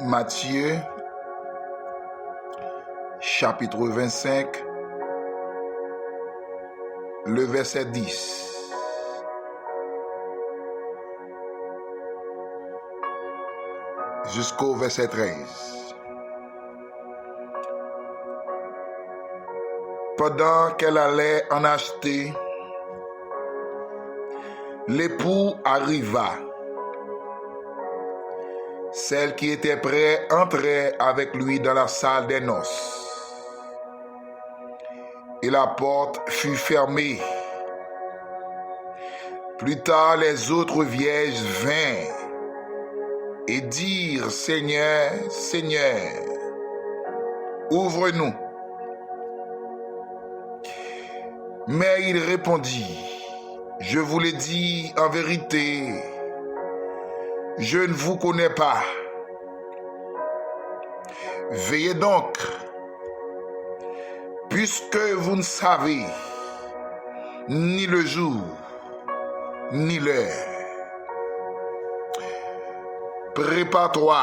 Matthieu, chapitre 25, le verset 10. Jusqu'au verset 13. Pendant qu'elle allait en acheter, l'époux arriva. Celle qui était prête entrait avec lui dans la salle des noces. Et la porte fut fermée. Plus tard, les autres vierges vinrent et dirent: Seigneur, Seigneur, ouvre-nous. Mais il répondit: Je vous le dis en vérité, je ne vous connais pas. Veillez donc, puisque vous ne savez ni le jour, ni l'heure. Prépare-toi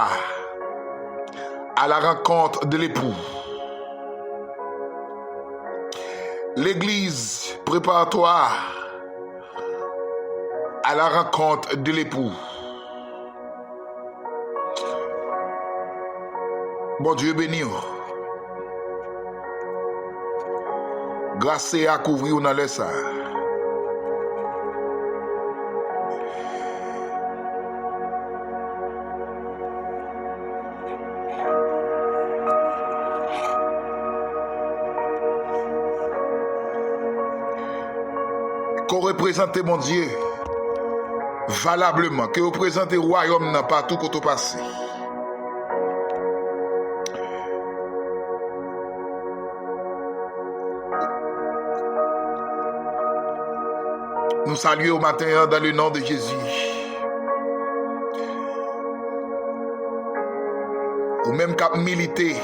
à la rencontre de l'époux. L'Église, prépare-toi à la rencontre de l'époux. Bon Dieu béni. Grâce à couvrir dans le sang. Qu'on représente mon Dieu valablement, que représente le royaume n'a pas tout côté passé. Nous saluons au matin dans le nom de Jésus. Ou même qu'à militer,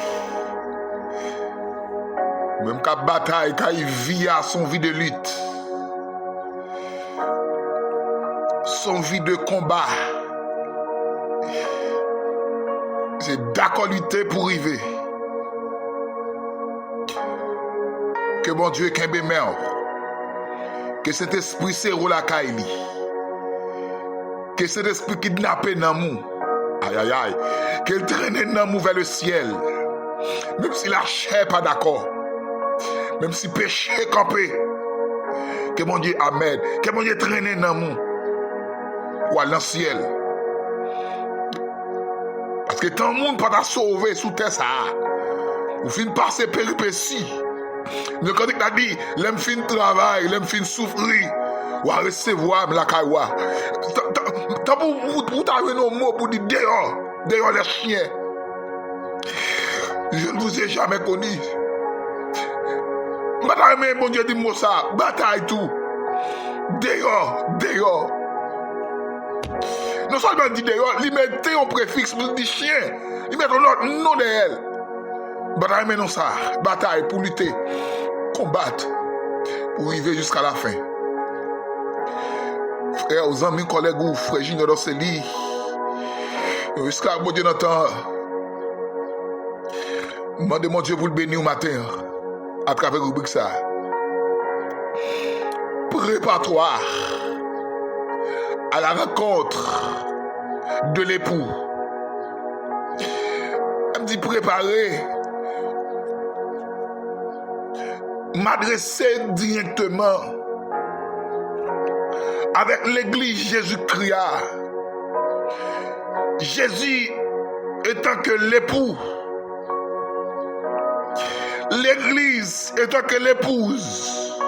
ou même qu'à bataille, qu'à vit à son vie de lutte, son vie de combat. C'est d'accord lutter pour arriver. Que mon Dieu qu'un bémeur. Que cet esprit se roule à Kaili. Que cet esprit kidnappé dans nous. Aïe aïe aïe. Qu'elle traîne dans nous vers le ciel. Même si la chair pas d'accord. Même si péché campé. Que mon Dieu amène. Que mon Dieu traîne dans nous. Ou à le ciel. Parce que tant de monde pas t'a sauvé sous terre ça. Ou fin passer péripéties. Mais quand il a dit, l'aime fin travail, l'aime fin souffrir, ou à recevoir la caïwa. T'as pour t'arriver nos mots pour dire dehors les chiens. Je ne vous ai jamais connu. Madame, mais mon Dieu dit moi ça, bataille tout. Dehors. Non seulement dit dehors, il mettait un préfixe pour dire chien, il met un autre nom de elle. Bataille, mais non ça, bataille pour lutter, combattre, pour arriver jusqu'à la fin. Frères, aux amis, collègues ou frères, j'ignore dans ce lit. Jusqu'à mon Dieu n'entend. Demandez mon Dieu pour le bénir au matin, à travers le rubrique ça. Prépare-toi à la rencontre de l'époux. Elle me dit préparer. M'adresser directement avec l'église Jésus-Christ. Jésus étant que l'époux, l'église étant que l'épouse.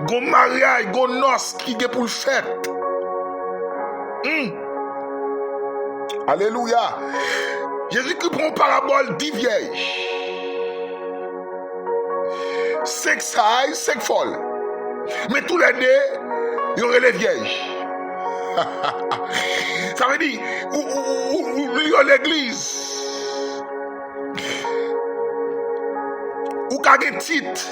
Gon mariage, gon noce qui est pour le fête. Alléluia. Jésus-Christ prend parabole 10 vierges. 5 sailles, 5 folles. Mais tous les deux, il y aurait les vierges. Ça veut dire, il y a l'église. Ou qu'il y a des titres.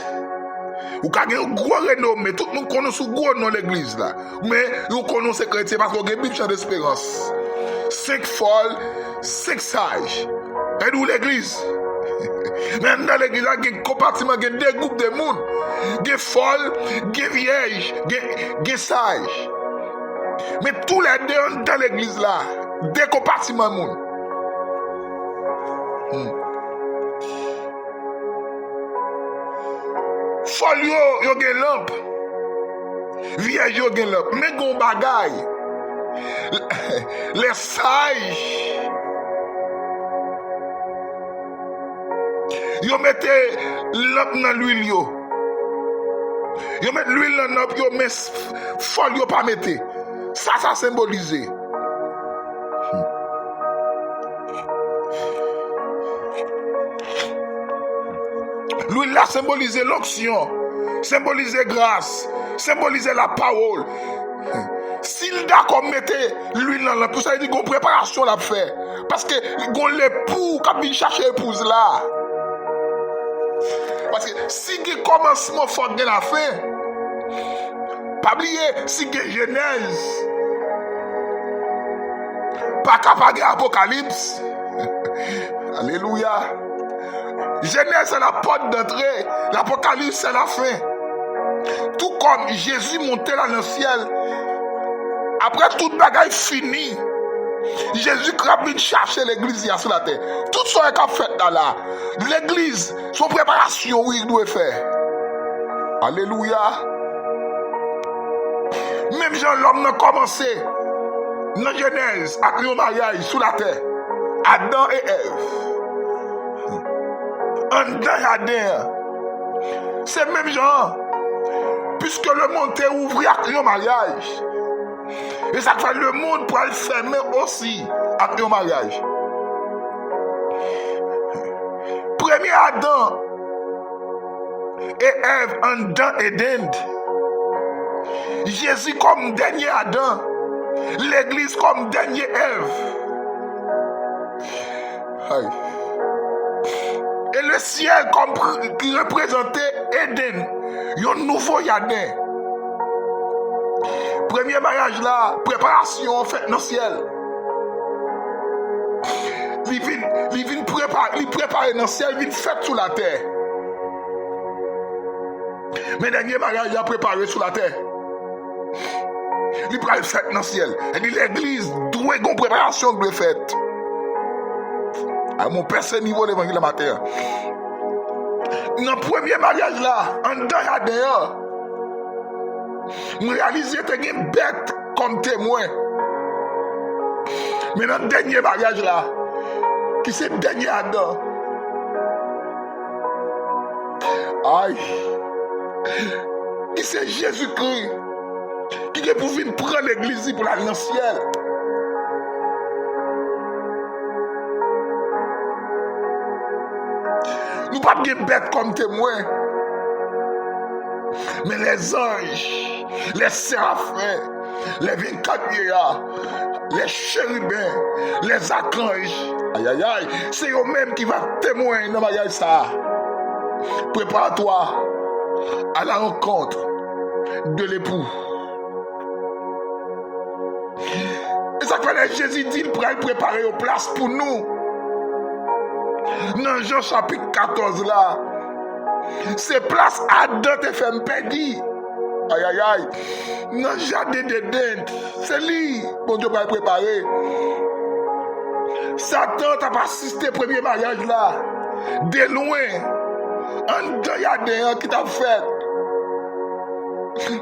Ou qu'il y a un gros renommé. Tout le monde connaît ce gros nom l'église là. Mais nous connaissons ces chrétiens parce qu'on a une Bible d'espérance. 5 folles, 5 sages. Et d'où l'église? Même dans l'église, il y a un compartiment, il y a deux groupes de monde. Des folles, des vierges, des sages. Mais tous les deux dans l'église là, des compartiments de monde. Folle yo ont une lampe. Vierge yo ont une lampe. Mais gon bagaille. Les sages. Yo mette lampe dans l'huile yo. Yo mette l'huile dans lampe yo mais folle yo pas mette. Ça symbolise. L'huile là symbolise l'onction, symbolise grâce, symbolise la parole. S'il d'accord mette l'huile dans lampe, ça veut dire qu'on préparation l'a fait. Parce que gon l'époux qui vient chercher épouse là. Parce que si il commencement fort de la fin, pas oublier si il Genèse, pas capable Apocalypse. Alléluia. Genèse c'est la porte d'entrée, l'Apocalypse c'est la fin. Tout comme Jésus montait dans le ciel, après toute bagaille finie, Jésus vient chercher l'église sur la terre. Tout ce qu'il a fait là, l'église, son préparation, oui, il doit faire. Alléluia. Même Jean l'homme n'a commencé dans Genèse, avec le mariage sur la terre. Adam et Ève. En Adam. C'est même Jean. Puisque le monde est ouvert avec le mariage. Et ça fait le monde pour le fermer aussi avec le mariage. Premier Adam et Ève en dans Éden. Jésus comme dernier Adam. L'église comme dernier Ève. Aïe. Et le ciel comme qui représentait Éden. Un nouveau Yadin. Premier mariage là, préparation faite dans le ciel. Il vient préparer dans le ciel, il vient fait sur la terre. Mais dernier mariage, il a préparé sur la terre. Il prend le fait dans le ciel. Et l'église doit avoir une préparation de fait. À mon personne niveau de l'évangile matin. Dans le premier mariage là, en dedans et dehors, nous réalisons que tu as une bête comme témoin. Mais dans le dernier mariage là, qui c'est le dernier Adam? Aïe! Qui c'est Jésus-Christ? Qui est pour venir prendre l'église pour aller dans le ciel? Nous ne sommes pas bêtes comme témoins. Mais les anges, les séraphins, les 24 vieillards, les chérubins, les archanges, aïe aïe aïe, c'est eux-mêmes qui vont témoigner dans le mariage ça. Prépare-toi à la rencontre de l'époux. Et ça fait Jésus dit qu'il pourrait préparer une place pour nous. Dans Jean chapitre 14 là, c'est place Adam te fait me perdre. Aïe aïe aïe. Dans le jardin d'Éden, c'est lui, bon Dieu va préparer. Satan t'a pas assisté au premier mariage là. De loin, en jardin qui t'a fait.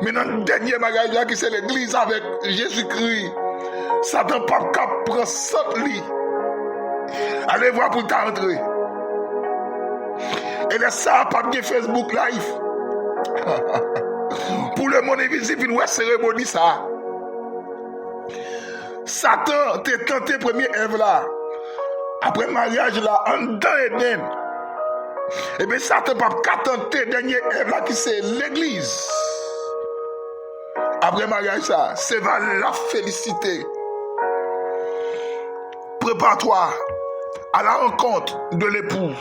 Mais dans le dernier mariage là, qui c'est l'église avec Jésus-Christ, Satan pas capable de prendre ça lui. Allez voir pour t'entrer. Et là, ça pas de Facebook live. Pour le monde invisible, il ouais cérémonie ça. Satan t'a tenté premier Ève là. Après mariage là, en dedans Éden. Et bien Satan pas tenté dernier Ève là qui c'est l'église. Après mariage ça, c'est va la féliciter. Prépare-toi à la rencontre de l'époux.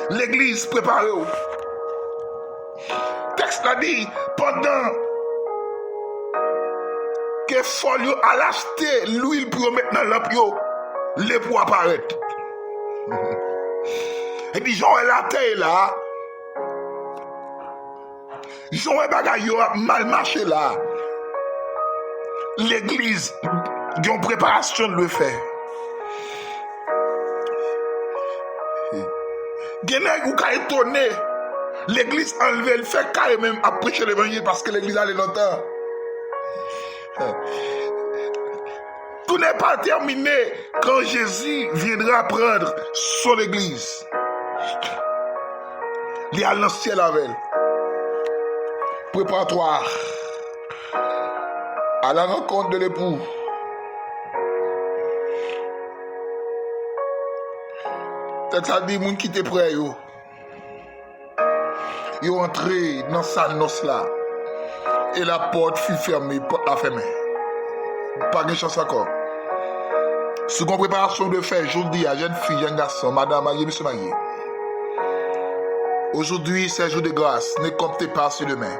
L'église prépare-vous. Texte l'a dit, pendant que faut yo à l'acheter l'huile pour mettre dans lampe yo, les pour apparaître. Et puis j'en ai la terre là. J'en ai bagay yo mal marché là. L'église a une préparation de le faire. Genègue ou ka étonné. L'église enlevé le fait carrément à prêcher l'évangile parce que l'église allait longtemps. Tout n'est pas terminé quand Jésus viendra prendre son église. Il y a l'ancien avec elle. Préparatoire à la rencontre de l'époux. Peut-être ça dit moun qui était prêt yo. Yo entré dans sa noce là. Et la porte fut fermée, porte la fermée. Pas de chance encore. Seconde préparation de faire, je dis à jeune fille, jeune garçon, madame mariée, monsieur marié. Aujourd'hui, c'est jour de grâce. Ne comptez pas sur demain.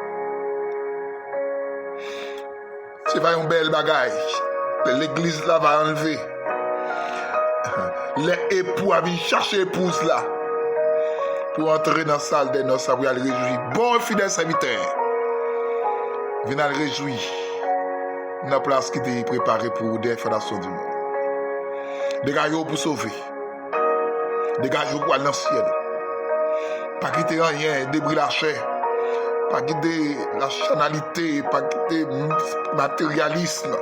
C'est pas un bel bagage. L'église là va enlever. Les époux viennent chercher l'épouse là. Pour entrer dans la salle des noces, pour aller réjouir. Bon fidèle serviteur. Venez le réjouir. Dans la place qui était préparée pour des fondations du monde. Dégagez-vous pour sauver. Dégagez-vous pour aller dans le ciel. Pas quitter rien, débris la chair. Pas quitter la chanalité, pas quitter le matérialisme.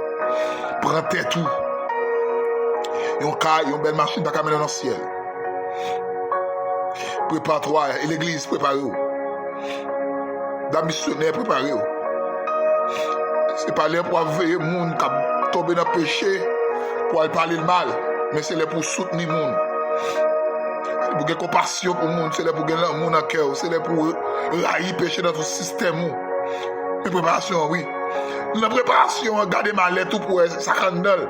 Prends tout. Et on belle machine pas dans le ciel. Prépare-toi, et l'église prépare-vous. La missionnaire prépare-vous. C'est pas là pour veiller les gens qui tombent dans le péché, pour parler le mal, mais c'est là pour soutenir les gens. C'est pour avoir compassion pour les gens, c'est là pour avoir l'amour dans le cœur, c'est là pour railler le péché dans tout le système. La préparation, oui. La préparation, regardez ma lettre pour ça candle.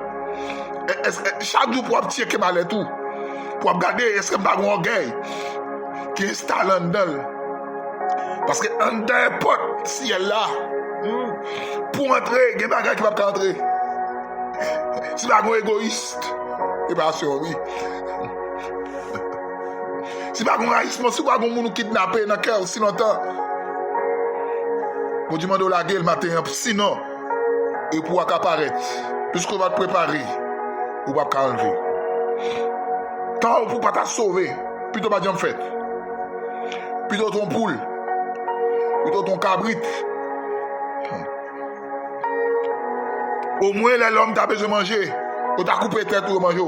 Chaque jour pour checker ma lettre pour regarder est-ce que je n'ai pas orgueil qui installe en dedans. Parce que en dedans porte si elle là pour entrer, il y a des gens qui ne peuvent pas entrer. Si tu es un égoïste, c'est pas sûr, oui. Si tu es un racisme, si tu es un monde kidnappé dans le cœur si longtemps, pour demander la gueule le matin, sinon, et pour apparaître, puisqu'on va te préparer, ou pas enlever. Tant pour pas te sauver, plutôt pas de fait. Plutôt ton poule, plutôt ton cabrit. Au moins, l'homme t'a besoin de manger. Ou t'a coupé tête pour manger.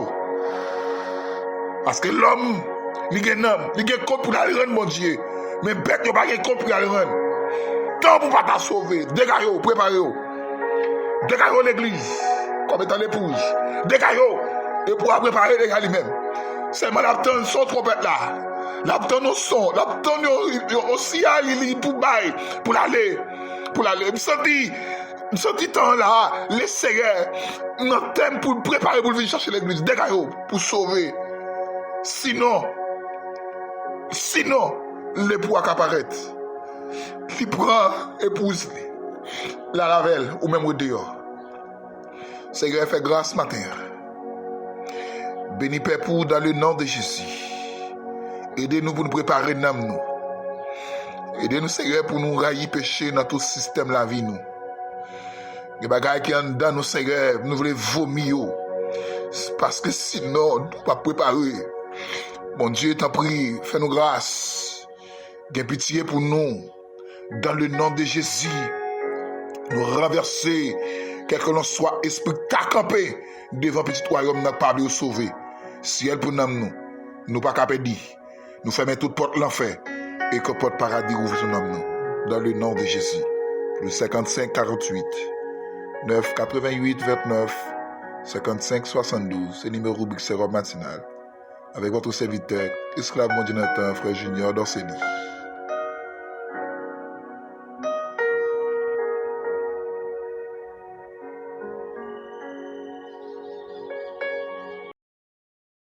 Parce que l'homme, il a un homme, il a un compte pour aller rendre, mon Dieu. Mais bête, il n'a pas un compte pour aller rendre. Tant pour pas te sauver, dégagez-vous, préparez-vous. Dégagez-vous l'église, comme étant l'épouse. Dégagez-vous, et pour préparer les gars lui-même. Seulement l'attendre son trompette là. L'attendre au son, l'attendre au signal pour aller. Pour aller. Je sens temps là, les seigneurs, notre thème pour préparer pour venir chercher l'église. Dégagez-vous, pour sauver. Sinon, l'époux a apparaître. Il prend épouse, la lavelle ou même au dehors. Seigneur, fait grâce ce matin. Bénis Père pour dans le nom de Jésus. Aidez-nous pour nous préparer nous. Aidez-nous Seigneur pour nous railler péché dans tout système de la vie nous. Les bagailles qui sont dans nos Seigneur, nous voulons vomir. Parce que sinon, nous ne pouvons pas préparer. Mon Dieu, t'en prie, fais-nous grâce. Gain pitié pour nous. Dans le nom de Jésus, nous renverser, quel que l'on soit, esprit campé devant petit royaume, n'a pas de sauver. Si elle pour nous pas capable de dire, nous fermons toute porte l'enfer et que porte paradis ouvre son nom nous. Dans le nom de Jésus. Le 55 48 9 88 29 55 72, c'est le numéro Big Sérum matinal. Avec votre serviteur, esclave mon Jonathan, frère Junior d'Orsélie.